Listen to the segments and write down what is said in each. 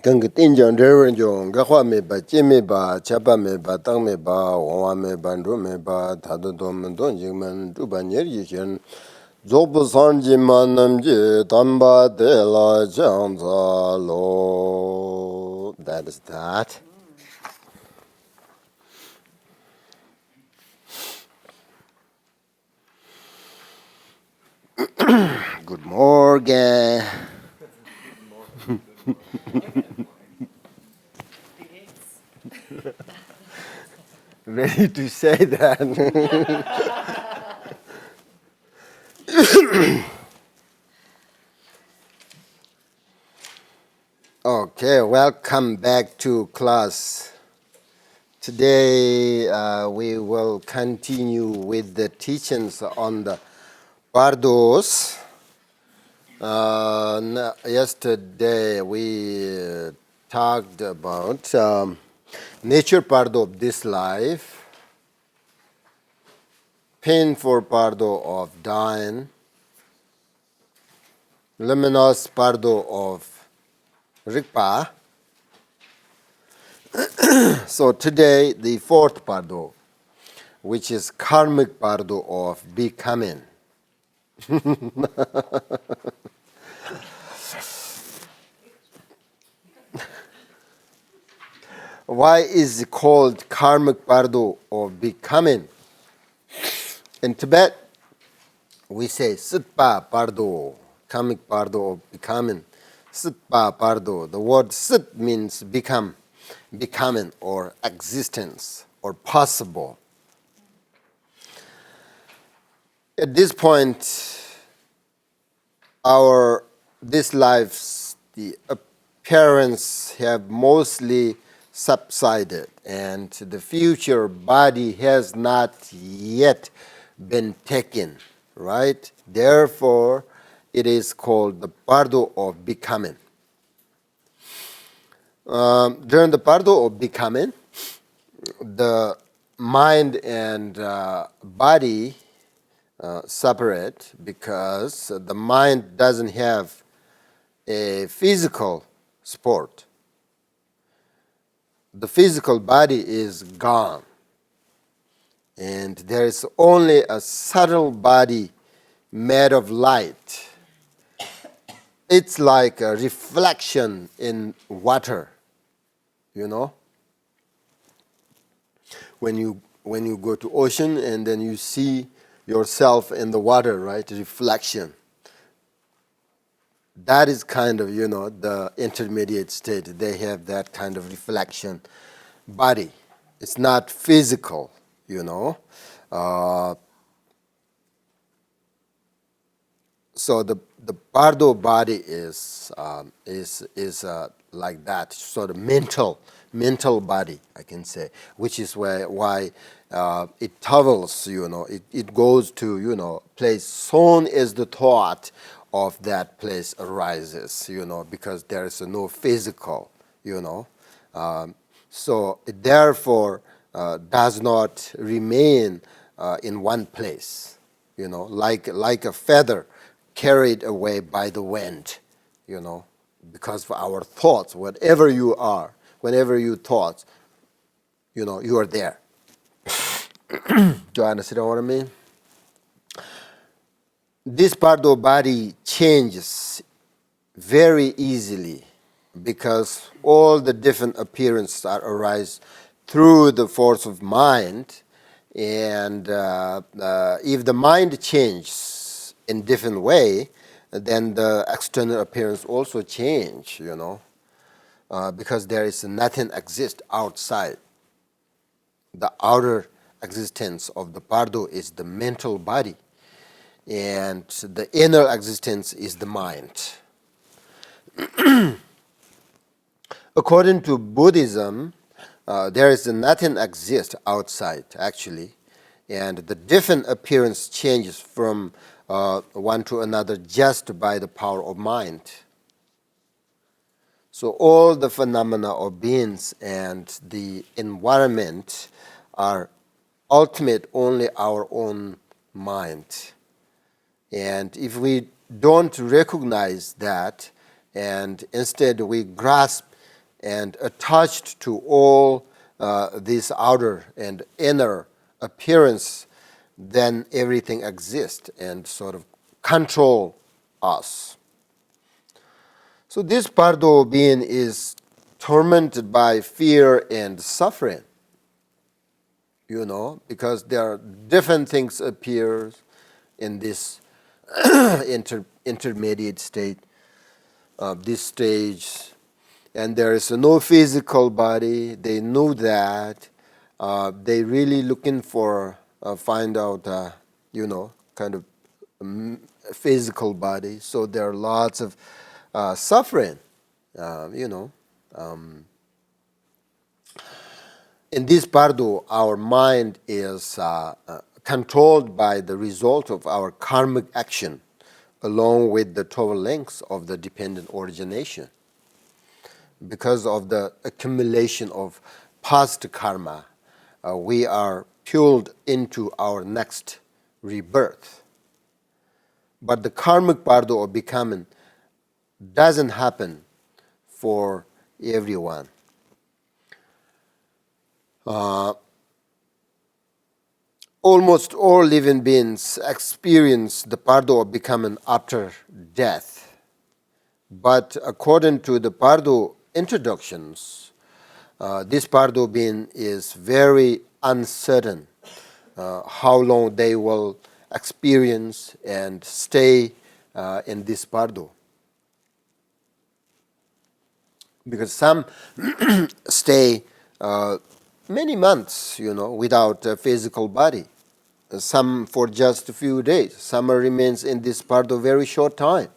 Kang tinjang reverend jong gahwa me ba cheme ba chapa me ba tang me ba wa me ba ndo me ba ta do dom don jing man du ba nyer yi chen zog bu san ji man nam ji tam ba de la jang za lo. That is that. Good morning. Ready to say that. Okay, welcome back to class. Today we will continue with the teachings on the Bardos. Yesterday we talked about nature Bardo of this life, painful Bardo of dying, luminous Bardo of Rigpa. So today the fourth Bardo, which is karmic Bardo of becoming. Why is it called karmic Bardo of becoming? In Tibet, we say Sitpa Bardo, karmic Bardo of becoming. Sitpa Bardo. The word Sit means become, becoming, or existence, or possible. At this point, this life's the appearance have mostly subsided, and the future body has not yet been taken, right? Therefore, it is called the Bardo of becoming. During the Bardo of becoming, the mind and body separate because the mind doesn't have a physical support. The physical body is gone, and there is only a subtle body made of light. It's like a reflection in water, you know. When you go to ocean and then you see yourself in the water, right? Reflection. That is kind of, the intermediate state. They have that kind of reflection body. It's not physical, So the Bardo body is like that, sort of mental body, I can say, which is why it travels, it goes to, place soon as the thought of that place arises, because there is no physical, so it therefore does not remain in one place, like a feather carried away by the wind, because of our thoughts, whatever you are, whenever you thoughts, you are there. Do you understand what I mean? This part of body changes very easily because all the different appearances arise through the force of mind, and if the mind changes in different way, then the external appearance also change, because there is nothing exists outside. The outer existence of the Bardo is the mental body, and the inner existence is the mind. According to Buddhism, there is nothing exists outside, actually, and the different appearance changes from one to another just by the power of mind. So all the phenomena of beings and the environment are ultimate only our own mind. And if we don't recognize that, and instead we grasp and attached to all this outer and inner appearance, then everything exists and sort of control us. So this Bardo being is tormented by fear and suffering, because there are different things appear in this intermediate state, this stage, and there is no physical body. They know that. They really looking for find out, kind of physical body. So there are lots of suffering, In this Bardo, our mind is controlled by the result of our karmic action, along with the 12 links of the dependent origination. Because of the accumulation of past karma, we are pulled into our next rebirth. But the karmic Bardo of becoming doesn't happen for everyone. Almost all living beings experience the Bardo of becoming after death. But according to the Bardo introductions, this Bardo being is very uncertain how long they will experience and stay in this Bardo. Because some stay many months, without a physical body. Some for just a few days. Some remains in this Bardo very short time.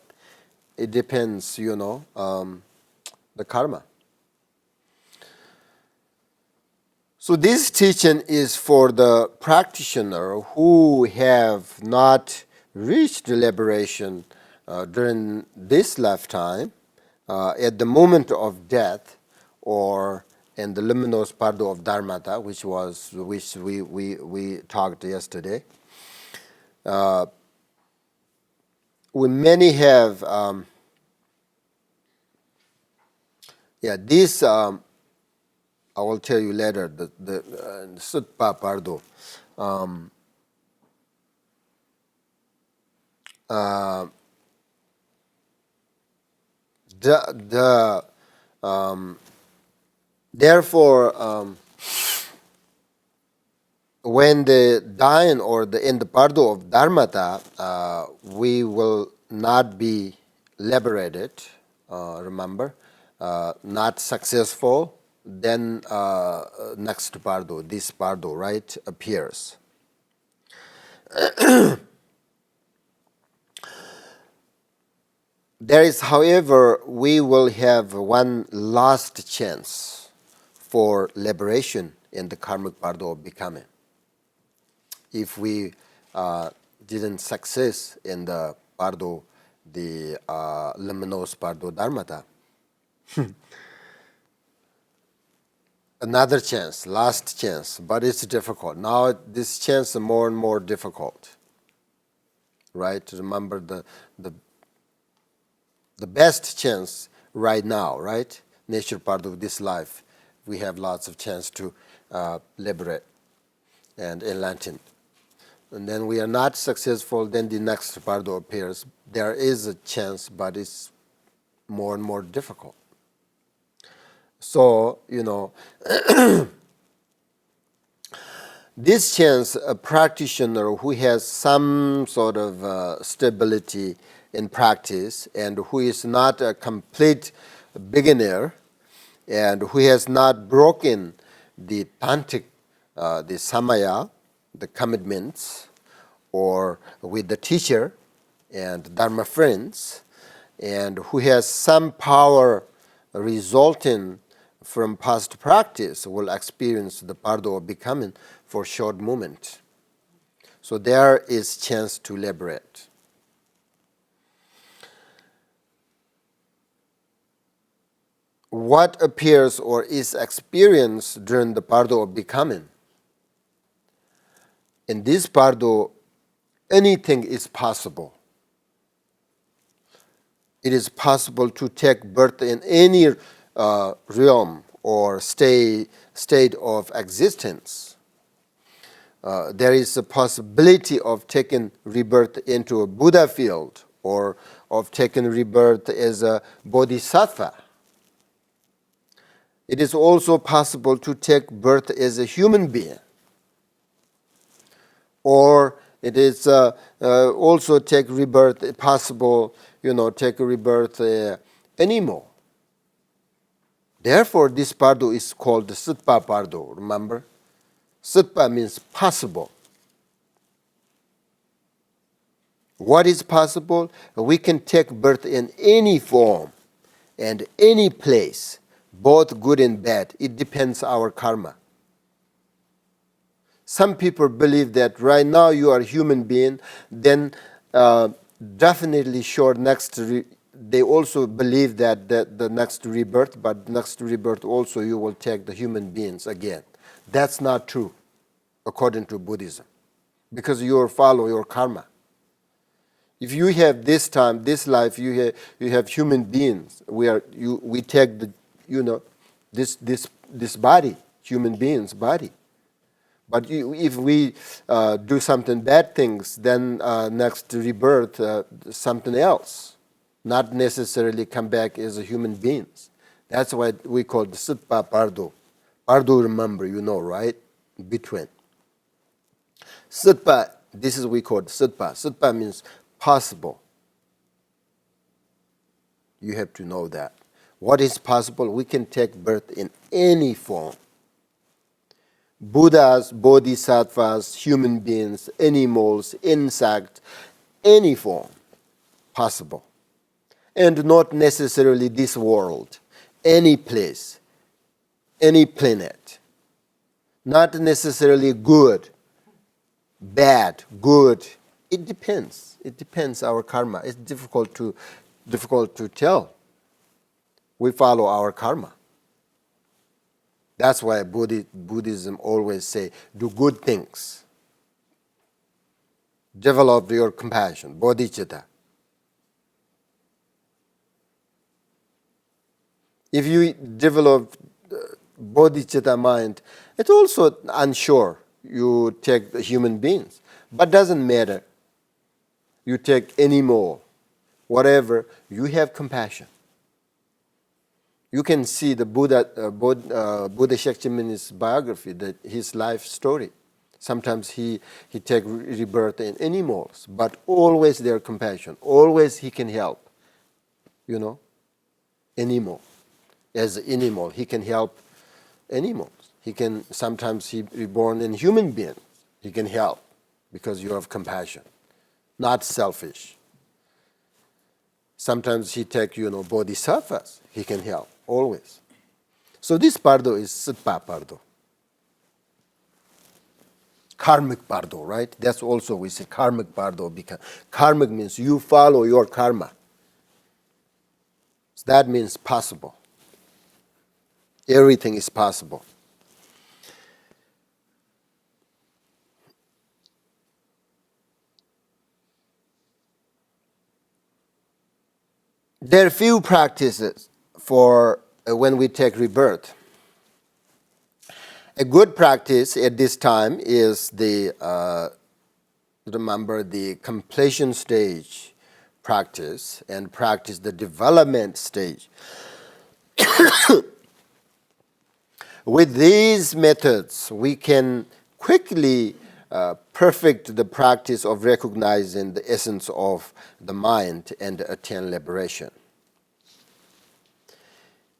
It depends, the karma. So this teaching is for the practitioner who have not reached liberation during this lifetime, at the moment of death, or in the luminous Bardo of Dharmata, which we talked yesterday. We many have, this I will tell you later, the Sutpa Bardo. Therefore, when the dying or in the Bardo of Dharmata, we will not be liberated, remember, not successful, then next Bardo, this Bardo, right, appears. There is, however, we will have one last chance for liberation in the karmic Bardo of becoming. If we didn't success in the Bardo, the luminous Bardo Dharmata. Another chance, last chance, but it's difficult. Now this chance is more and more difficult. Right? Remember the best chance right now, right? Nature part of this life. We have lots of chance to liberate and enlighten. And then we are not successful, then the next Bardo appears. There is a chance, but it's more and more difficult. So, this chance, a practitioner who has some sort of stability in practice and who is not a complete beginner and who has not broken the tantric, the samaya, the commitments, or with the teacher and Dharma friends, and who has some power resulting from past practice will experience the Bardo of becoming for short moment. So there is chance to liberate. What appears or is experienced during the Bardo of becoming? In this Bardo, anything is possible. It is possible to take birth in any realm or state of existence. There is a possibility of taking rebirth into a Buddha field or of taking rebirth as a bodhisattva. It is also possible to take birth as a human being. Or it is also take rebirth possible, take rebirth animal. Therefore, this bardo is called the Sitpa bardo, remember? Sitpa means possible. What is possible? We can take birth in any form and any place, both good and bad. It depends our karma. Some people believe that right now you are a human being, then definitely sure they also believe that the next rebirth, but next rebirth also you will take the human beings again. That's not true, according to Buddhism, because you follow your karma. If you have this time, this life, you have human beings. We take this body, human beings' body. But if we do something bad things, then next rebirth something else, not necessarily come back as a human beings. That's why we call the Sitpa Bardo. Bardo, remember, right? Between. Sitpa, this is we call Sitpa. Sitpa means possible. You have to know that. What is possible? We can take birth in any form. Buddhas, bodhisattvas, human beings, animals, insects, any form possible. And not necessarily this world, any place, any planet. Not necessarily good, bad, good. It depends. It depends our karma. It's difficult to tell. We follow our karma. That's why Buddhism always say, do good things. Develop your compassion, bodhicitta. If you develop bodhicitta mind, it's also unsure you take the human beings. But doesn't matter. You take animal, whatever, you have compassion. You can see the Buddha Shakyamuni's biography, his life story. Sometimes he take rebirth in animals, but always their compassion. Always he can help, animal. As an animal, he can help animals. Sometimes he reborn in human beings. He can help because you have compassion, not selfish. Sometimes he take, bodhisattvas. He can help, always. So this bardo is Sitpa bardo. Karmic bardo, right? That's also we say karmic bardo, because karmic means you follow your karma. So that means possible. Everything is possible. There are few practices for when we take rebirth. A good practice at this time is remember the completion stage practice and practice the development stage. With these methods, we can quickly perfect the practice of recognizing the essence of the mind and attain liberation.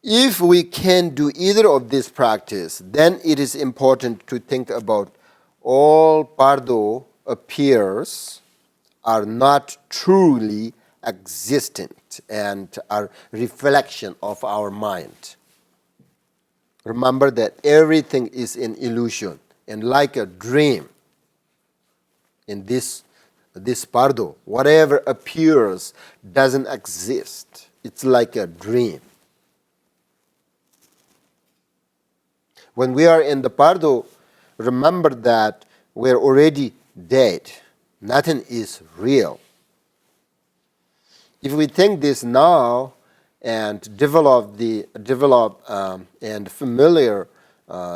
If we can do either of these practice, then it is important to think about all bardo appears are not truly existent and are reflection of our mind. Remember that everything is an illusion and like a dream. In this bardo, whatever appears doesn't exist. It's like a dream. When we are in the bardo, remember that we're already dead. Nothing is real. If we think this now, and and familiar,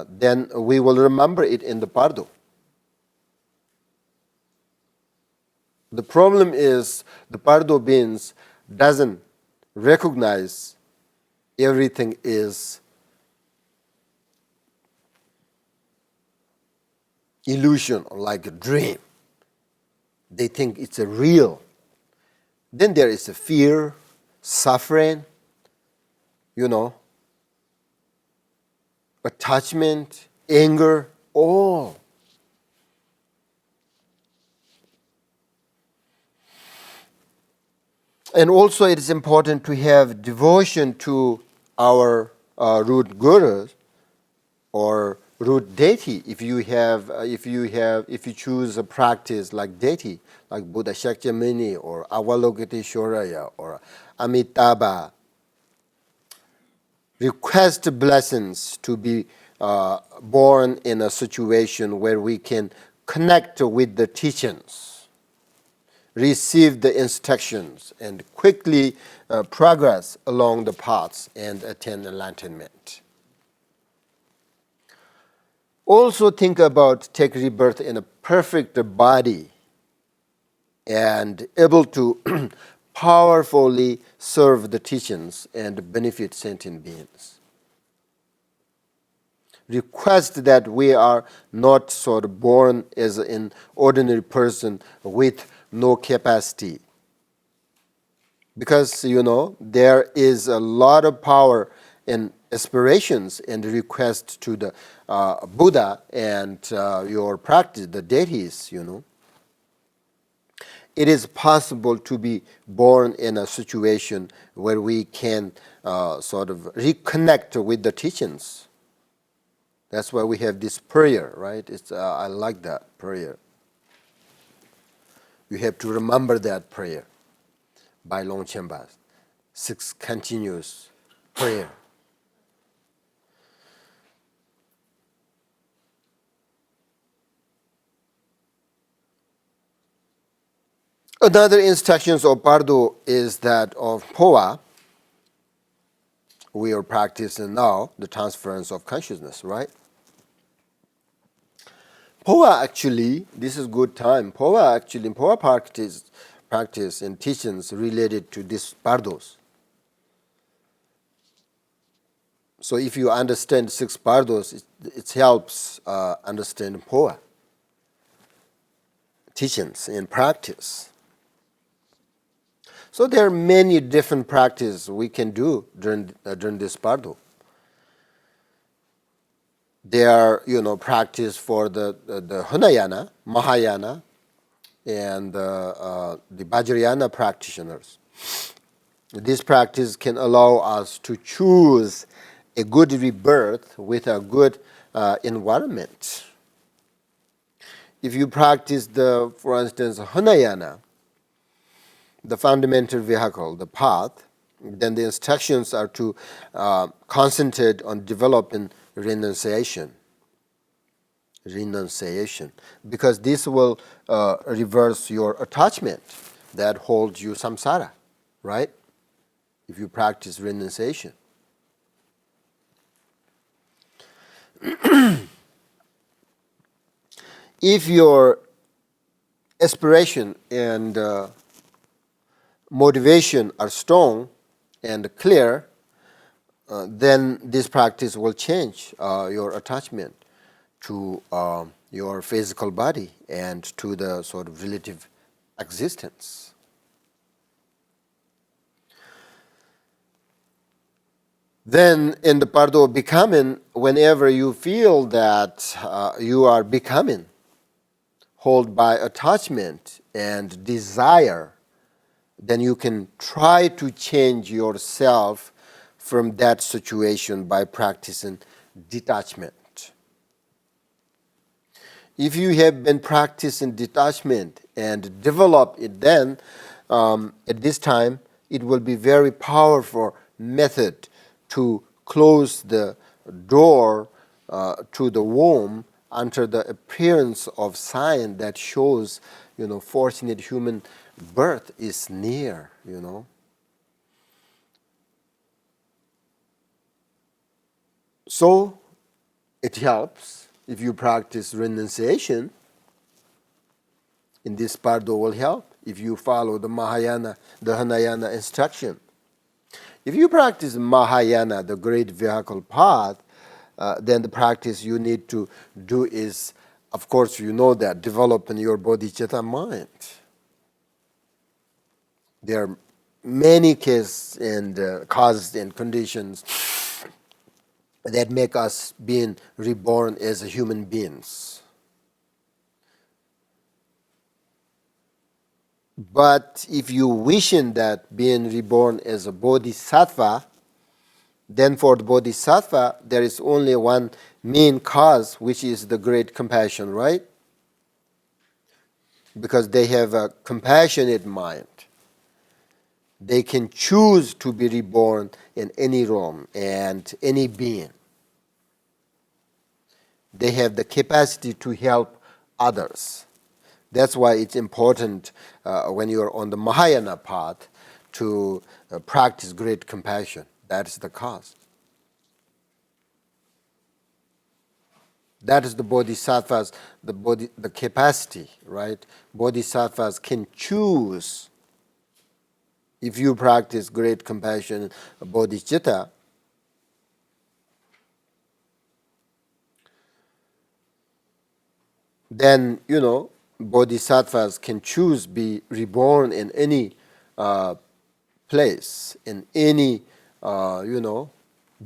then we will remember it in the Bardo. The problem is the Bardo beings doesn't recognize everything is illusion or like a dream. They think it's a real. Then there is a fear, suffering, attachment, anger, all. And also it is important to have devotion to our root gurus or root deity. If you choose a practice like deity, like Buddha Shakyamuni or Avalokiteshvaraya or Amitabha, request blessings to be born in a situation where we can connect with the teachings, receive the instructions, and quickly progress along the paths and attain enlightenment. Also think about take rebirth in a perfect body and able to powerfully serve the teachings and benefit sentient beings. Request that we are not sort of born as an ordinary person with no capacity. Because, there is a lot of power in aspirations and request to the Buddha and your practice, the deities, It is possible to be born in a situation where we can sort of reconnect with the teachings. That's why we have this prayer, right? I like that prayer. You have to remember that prayer by Longchen Nyingthig. 6 continuous prayer. Another instructions of Bardo is that of Phowa. We are practicing now the transference of consciousness, right? Phowa actually, this is good time. Phowa practice and teachings related to this Bardos. So if you understand 6 Bardos, it helps understand Phowa teachings and practice. So there are many different practices we can do during this Bardo. There are, practice for the Hinayana, Mahayana, and the Vajrayana practitioners. This practice can allow us to choose a good rebirth with a good environment. If you practice for instance, Hinayana, the fundamental vehicle, the path, then the instructions are to concentrate on developing renunciation, because this will reverse your attachment that holds you samsara, right? If you practice renunciation. If your aspiration and motivation are strong and clear, then this practice will change your attachment to your physical body and to the sort of relative existence. Then in the Bardo of becoming, whenever you feel that you are becoming, hold by attachment and desire, then you can try to change yourself from that situation by practicing detachment. If you have been practicing detachment and develop it, then at this time it will be very powerful method to close the door to the womb under the appearance of sign that shows, fortunate human birth is near, So it helps if you practice renunciation. In this Bardo will help if you follow the Mahayana, the Hinayana instruction. If you practice Mahayana, the great vehicle path, then the practice you need to do is, of course, you know that, developing your bodhicitta mind. There are many cases and causes and conditions that make us being reborn as human beings. But if you wishing that being reborn as a bodhisattva, then for the bodhisattva, there is only one main cause, which is the great compassion, right? Because they have a compassionate mind. They can choose to be reborn in any realm and any being. They have the capacity to help others. That's why it's important when you're on the Mahayana path to practice great compassion. That is the cause. That is the bodhisattvas, the capacity, right? Bodhisattvas can choose. If you practice great compassion, bodhicitta, then, bodhisattvas can choose be reborn in any place, in any,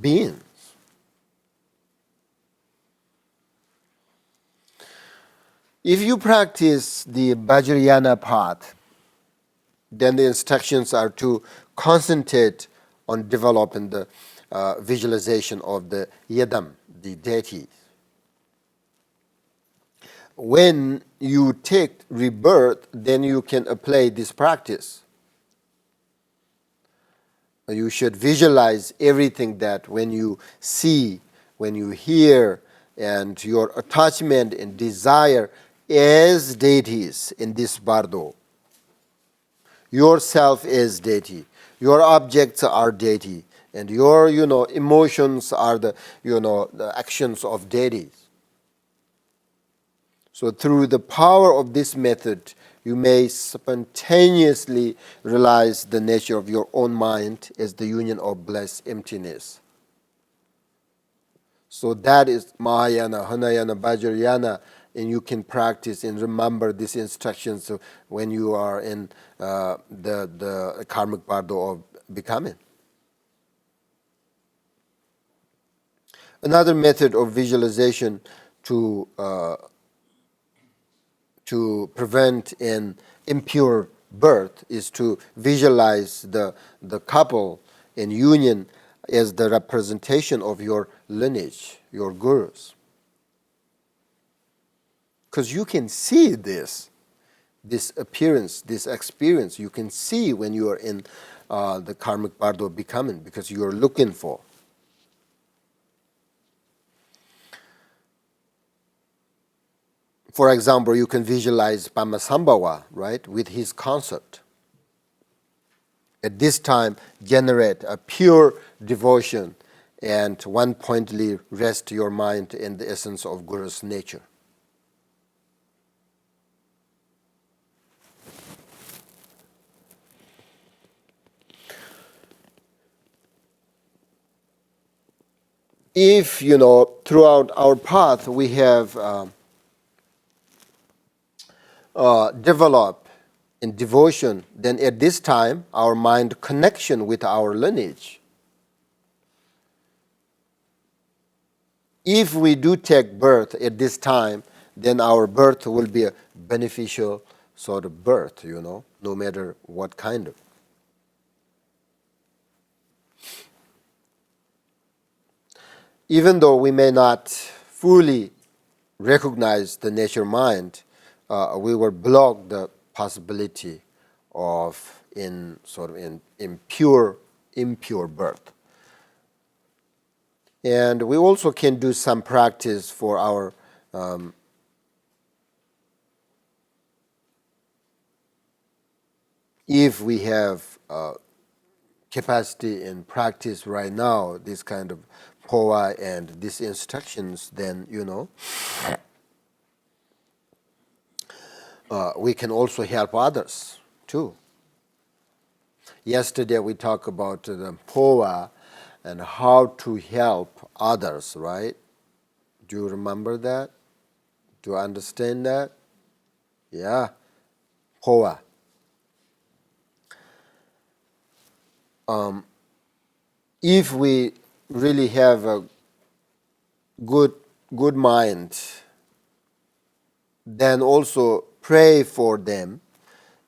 being. If you practice the Vajrayana path, then the instructions are to concentrate on developing the visualization of the Yadam, the deity. When you take rebirth, then you can apply this practice. You should visualize everything that when you see, when you hear, and your attachment and desire as deities in this bardo. Yourself is deity. Your objects are deity. And your, emotions are the actions of deities. So through the power of this method, you may spontaneously realize the nature of your own mind as the union of blessed emptiness. So that is Mahayana, Hinayana, Vajrayana, and you can practice and remember these instructions when you are in the karmic bardo of becoming. Another method of visualization to prevent an impure birth is to visualize the couple in union as the representation of your lineage, your gurus. Because you can see this appearance, this experience, you can see when you are in the karmic bardo of becoming, because you are looking for. For example, you can visualize Pamasambhava, right, with his concept. At this time, generate a pure devotion and one-pointedly rest your mind in the essence of Guru's nature. If, throughout our path we have developed in devotion, then at this time our mind connection with our lineage. If we do take birth at this time, then our birth will be a beneficial sort of birth, no matter what kind of. Even though we may not fully recognize the nature mind, we will block the possibility of impure birth. And we also can do some practice for our if we have capacity and practice right now, this kind of Phowa and these instructions, then, we can also help others too. Yesterday we talked about the Phowa and how to help others, right? Do you remember that? Do you understand that? Yeah, Phowa. If we really have a good mind, then also pray for them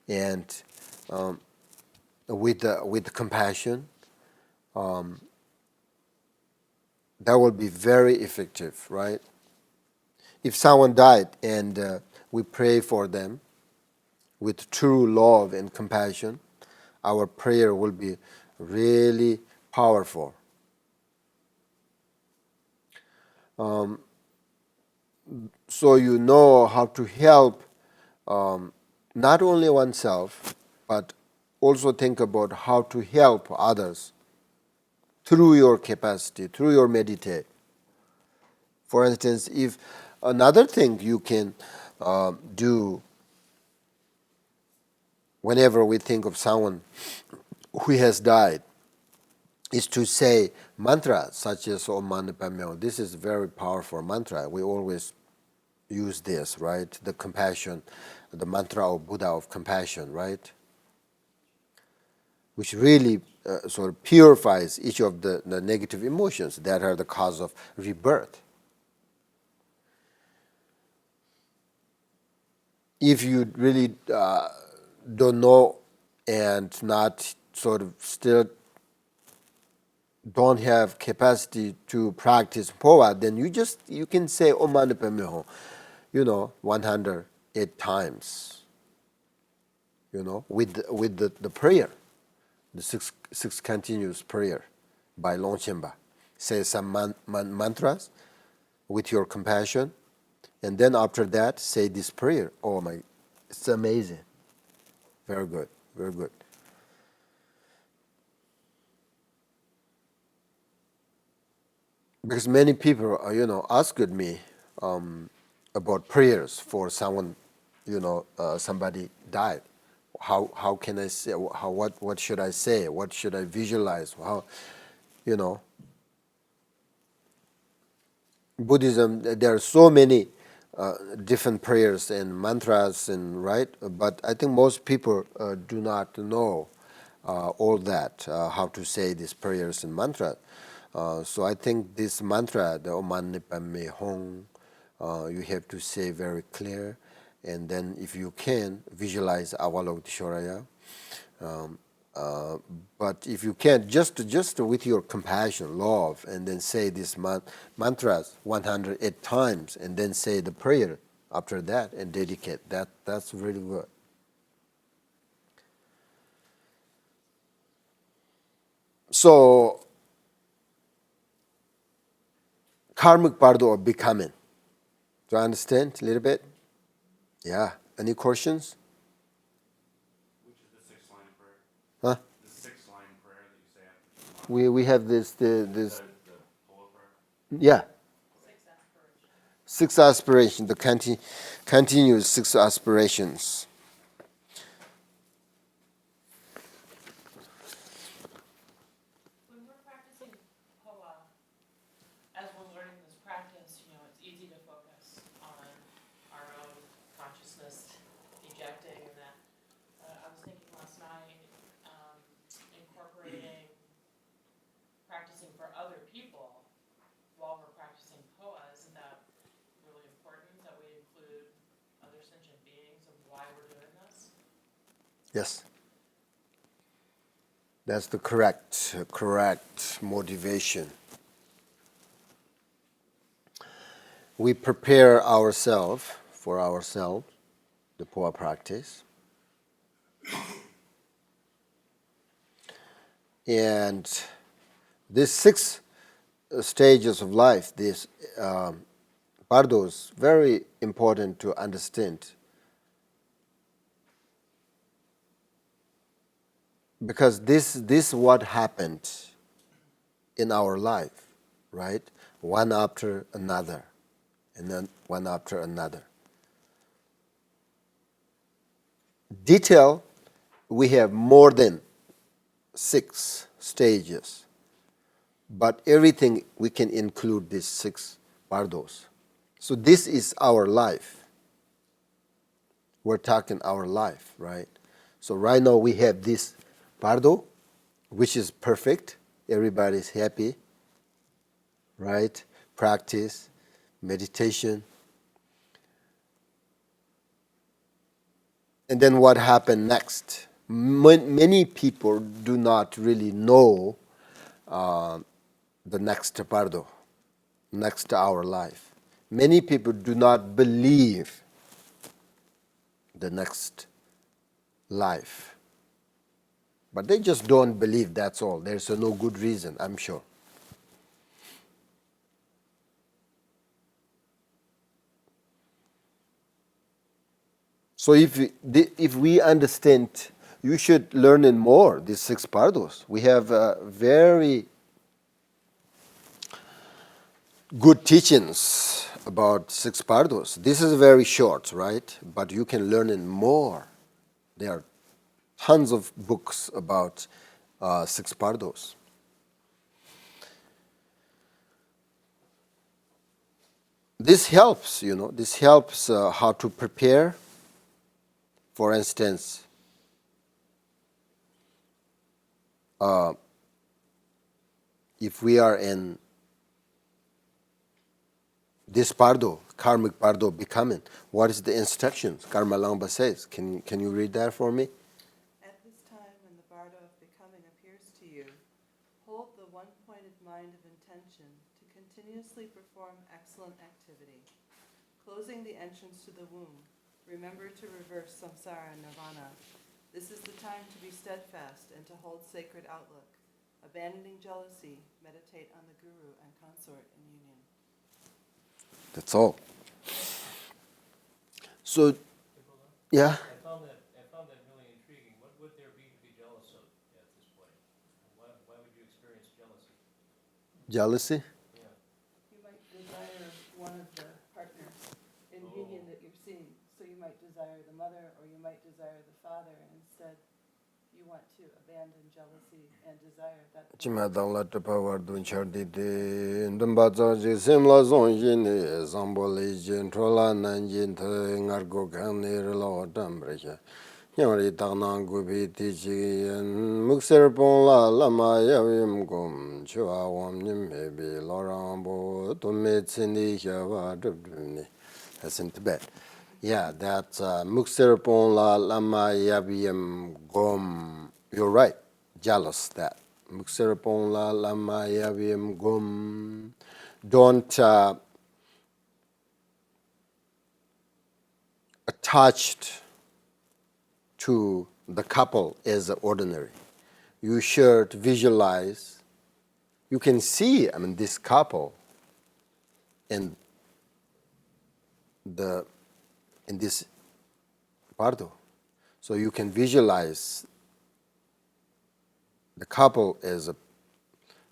and with compassion, that will be very effective, right? If someone died and we pray for them with true love and compassion, our prayer will be really powerful. So you know how to help not only oneself, but also think about how to help others through your capacity, through your meditate. For instance, if another thing you can do whenever we think of someone who has died is to say mantras such as Om Mani Padme Hum. This is a very powerful mantra. We always use this, right? The compassion, the mantra of Buddha of compassion, right? Which really sort of purifies each of the negative emotions that are the cause of rebirth. If you really don't know and not sort of still don't have capacity to practice Phowa, then you can say Om Mani Padme Hum, 108 times, with the prayer, the six continuous prayer by Longchen Nyingthig. Say some mantras with your compassion, and then after that say this prayer. Oh my, it's amazing. Very good, very good. Because many people, asked me about prayers for someone, somebody died. How can I say? What should I say? What should I visualize? Buddhism, there are so many different prayers and mantras, and right. But I think most people do not know all that, how to say these prayers and mantras. So I think this mantra, the Om Mani Padme Hum, you have to say very clear, and then if you can, visualize Avalokiteshvaraya. But if you can't, just with your compassion, love, and then say these mantras 108 times, and then say the prayer after that and dedicate. That's really good. So, karmic bardo of becoming. Do you understand a little bit? Yeah. Any questions? Which is the sixth line of prayer? Huh? The sixth line prayer that you say after We have this. the Phowa prayer? Yeah. Six aspirations. The continuous six aspirations. When we're practicing Phowa, as we're learning this practice, it's easy to focus on our own consciousness ejecting and that. I was thinking last night, incorporating practicing for other people while we're practicing Phowa. Isn't that really important that we include other sentient beings of why we're doing this? Yes. That's the correct motivation. We prepare ourselves for ourselves, the Phowa practice. And these six stages of life, these Bardos, very important to understand. because this what happened in our life, right? One after another, and then one after another. Detail, we have more than 6 stages, but everything we can include these 6 bardos. So this is our life. We're talking our life, right? So right now we have this bardo, which is perfect. Everybody's happy, right? Practice, meditation. And then what happened next? Many people do not really know the next bardo, next our life. Many people do not believe the next life. But they just don't believe, that's all. There's no good reason, I'm sure. So if we understand, you should learn in more, these 6 bardos. We have very good teachings about 6 bardos. This is very short, right? But you can learn in more. There are tons of books about 6 bardos. This helps, this helps how to prepare. For instance, if we are in this bardo, karmic bardo becoming, what is the instructions? Karma Langpa says. Can you read that for me? At this time, when the bardo of becoming appears to you, hold the one-pointed mind of intention to continuously perform excellent activity. Closing the entrance to the womb, remember to reverse samsara and nirvana. This is the time to be steadfast and to hold sacred outlook. Abandoning jealousy, meditate on the guru and consort in union. That's all. So, yeah. I found that really intriguing. What would there be to be jealous of at this point? Why would you experience jealousy? Jealousy? Yeah. You might desire one of the partners in union that you're seeing. So you might desire the mother or you might desire the father, and instead you want to abandon jealousy and desire that. Chimadangla Tapawar Dunchardidi, Dumbazaji Simla Zonjini, Zamboliji, Trola Nanjin, Nargo Kanir Law Tambrecha, Yori Tanangubi Tiji, and Muxerponla Lama Yavim Gum, Chua Wam maybe Lorambo, Tometsini Java Dubni. That's in Tibet. Yeah, that's Muxerponla Lama Yavim Gum. You're right, jealous that. Muxerapon la lama yavim gum. Don't attached to the couple as ordinary. You should visualize. You can see, this couple in this bardo. So you can visualize the couple is a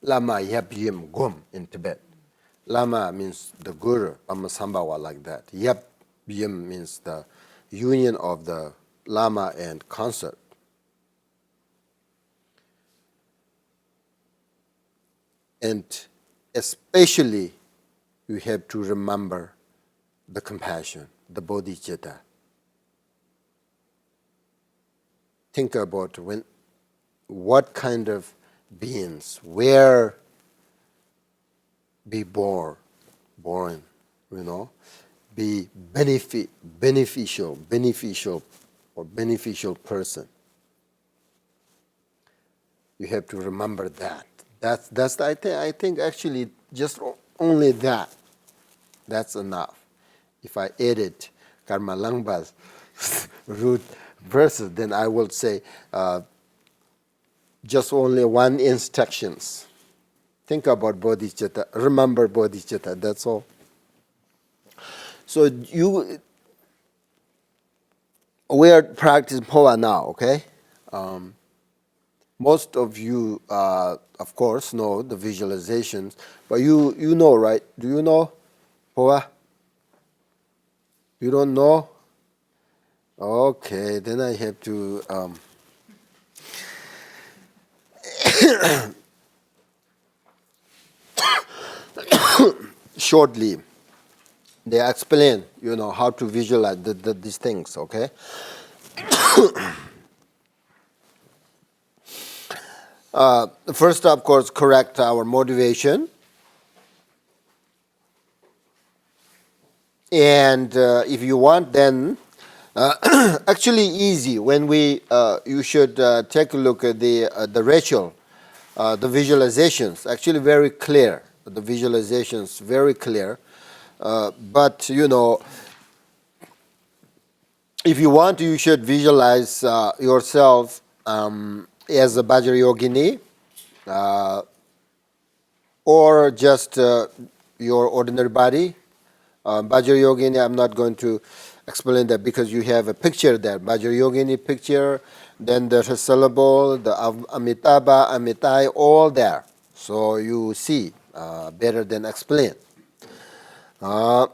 Lama Yap Yim Gum in Tibet. Lama means the guru, Lama Sambhawa, like that. Yap Yim means the union of the Lama and consort. And especially you have to remember the compassion, the bodhicitta. Think about what kind of beings, where be born, be beneficial person. You have to remember that. That's I think actually just only that. That's enough. If I edit Karma Langpa's root verses, then I will say just only one instructions. Think about bodhicitta. Remember bodhicitta. That's all. So we are practicing Phowa now, okay? Most of you, of course, know the visualizations, but you know, right? Do you know, Phowa? You don't know? Okay, then I have to shortly. They explain, how to visualize these things. Okay. First, of course, correct our motivation. And if you want, then actually easy. When you should take a look at the ritual, the visualizations. Actually, very clear. The visualizations very clear. But if you want, you should visualize yourself as a Vajrayogini, or just your ordinary body. Vajrayogini, I'm not going to explain that because you have a picture there. Vajrayogini picture, then the syllable, the Amitabha, Amitai, all there. So you see better than explain. And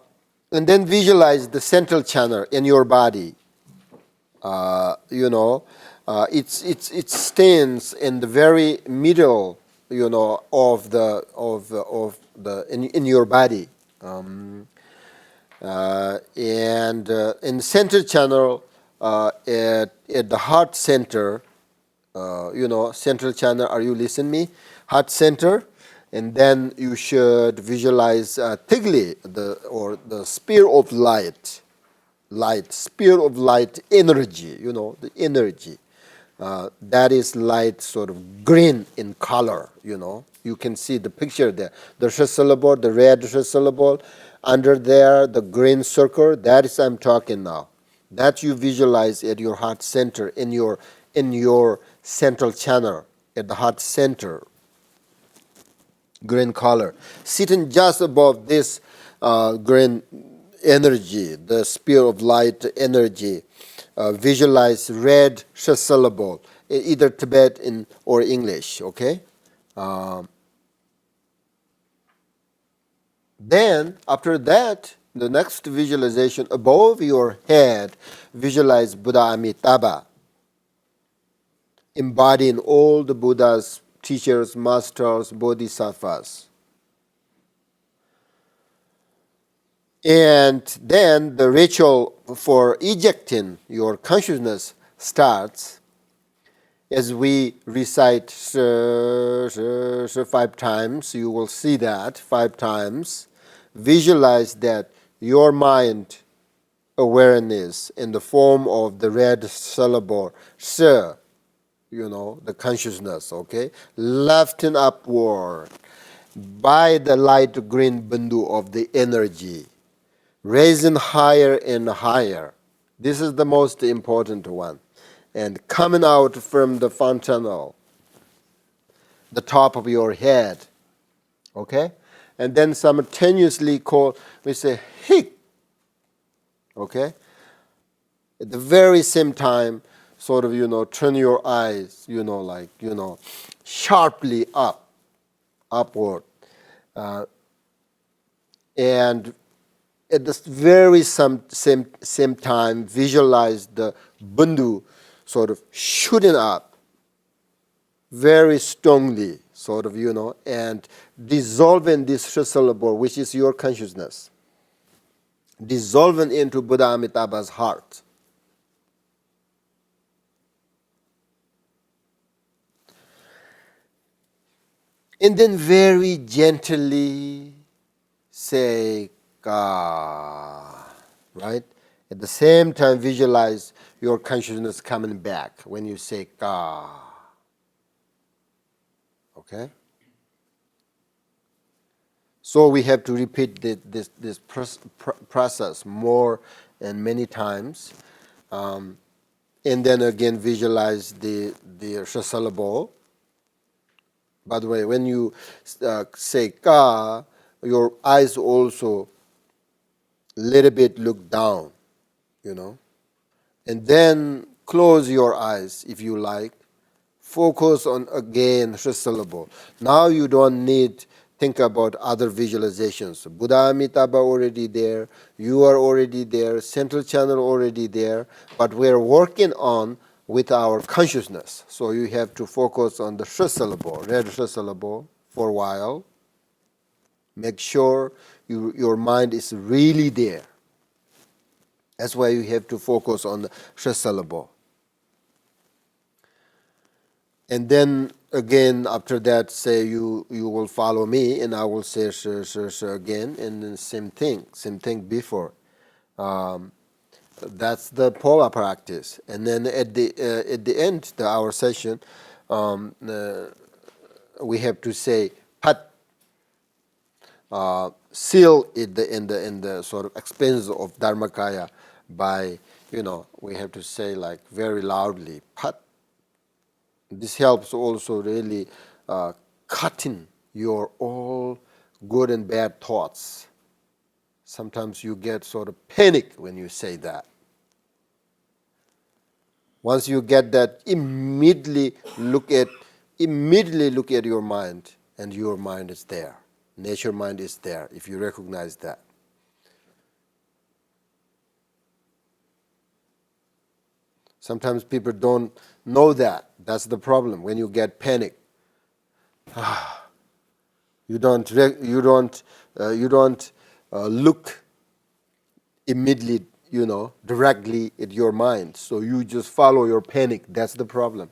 then visualize the central channel in your body. It stands in the very middle, of the in your body. And in the center channel, at the heart center, central channel, are you listening me? Heart center, and then you should visualize Tigli, the spear of light, spear of light energy, the energy. That is light, sort of green in color, You can see the picture there. The syllable, the red syllable, under there, the green circle, that is I'm talking now. That you visualize at your heart center, in your central channel, at the heart center, green color. Sitting just above this green energy, the spear of light energy, visualize red syllable, either Tibetan or English, okay? Then, after that, the next visualization above your head, visualize Buddha Amitabha, embodying all the Buddha's teachers, masters, bodhisattvas. And then the ritual for ejecting your consciousness starts as we recite 5 times. You will see that 5 times. Visualize that your mind awareness in the form of the red syllable, se, the consciousness, okay? Lifting upward by the light green bindu of the energy, raising higher and higher. This is the most important one. And coming out from the fontanel, the top of your head, okay? And then simultaneously we say, hic, okay? At the very same time, sort of, turn your eyes, sharply upward. And at the very same time, visualize the bindu sort of shooting up very strongly, sort of, and dissolving this syllable, which is your consciousness, dissolving into Buddha Amitabha's heart. And then very gently say Ka, right? At the same time, visualize your consciousness coming back when you say Ka. Okay? So we have to repeat this process more and many times. And then again, visualize the syllable. By the way, when you say Ka, your eyes also little bit look down, and then close your eyes if you like focus on again first syllable. Now you don't need think about other visualizations. Buddha Amitabha already there, you are already there, central channel already there, but we're working on with our consciousness. So you have to focus on the first syllable, read first syllable for a while. Make sure your mind is really there. That's why you have to focus on the first syllable. And then again, after that, say you will follow me, and I will say again, and then same thing before. That's the Phowa practice. And then at the end of our session, we have to say pat, seal it in the sort of expansion of Dharmakaya by, we have to say like very loudly pat. This helps also really cutting your all good and bad thoughts. Sometimes you get sort of panic when you say that. Once you get that, immediately look at your mind, and your mind is there. Nature mind is there, if you recognize that. Sometimes people don't know that. That's the problem. When you get panic, you don't look immediately, directly at your mind. So you just follow your panic. That's the problem.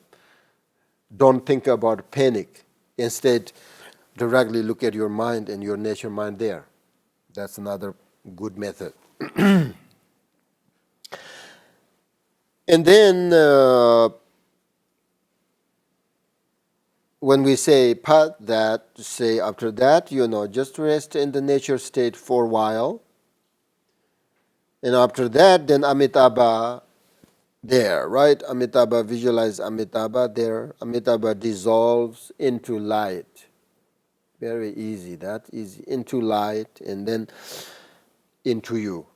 Don't think about panic. Instead, directly look at your mind and your nature mind there. That's another good method. And then when we say pat, that, say after that, just rest in the nature state for a while. And after that, then Amitabha there, right? Amitabha, visualize Amitabha there. Amitabha dissolves into light. Very easy, that easy. Into light and then into you.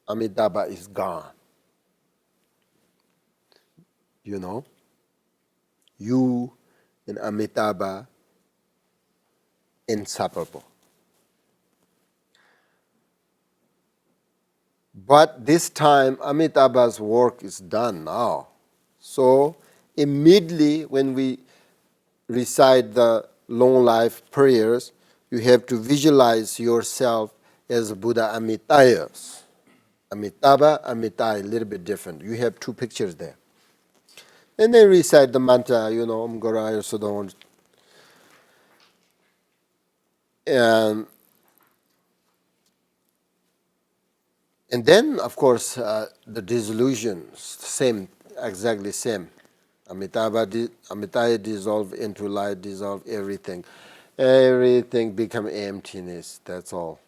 Amitabha is gone. You and Amitabha inseparable. But this time Amitabha's work is done now. So immediately when we recite the long life prayers, you have to visualize yourself as Buddha Amitayas. Amitabha, Amitai, a little bit different. You have two pictures there. And then recite the mantra, Om Goraya Sudon. And then, of course, the dissolution, same, exactly same. Amitabha dissolve into light, dissolve everything. Everything become emptiness, that's all.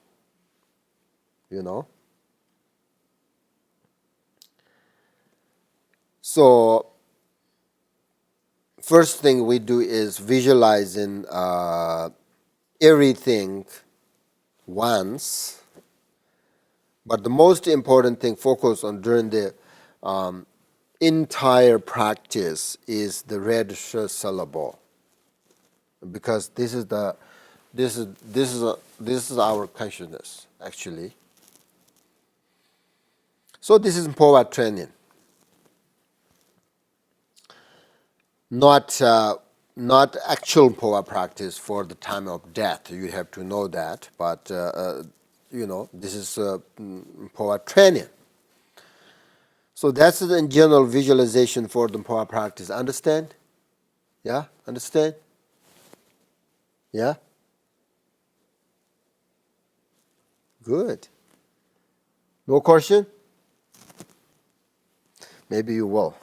So, first thing we do is visualizing everything once. But the most important thing focus on during the entire practice is the red syllable, because this is our consciousness actually. So this is Phowa training, not actual Phowa practice for the time of death. You have to know that, but this is Phowa training. So that's in general visualization for the Phowa practice. Understand? Yeah? Understand? Yeah? Good. No question? Maybe you will.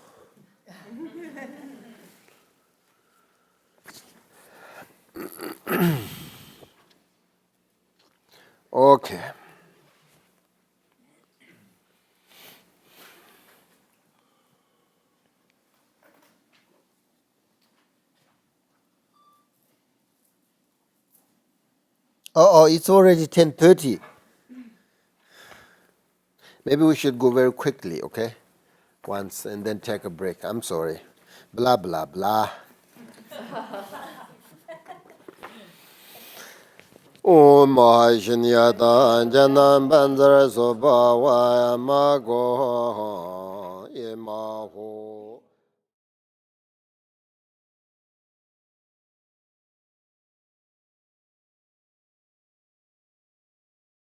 Okay. Oh, it's already 10:30. Maybe we should go very quickly, okay? once and then take a break. I'm sorry. Blah, blah, blah. Om Mahashinyata Janam Banzara Soba Waya Mago Imaho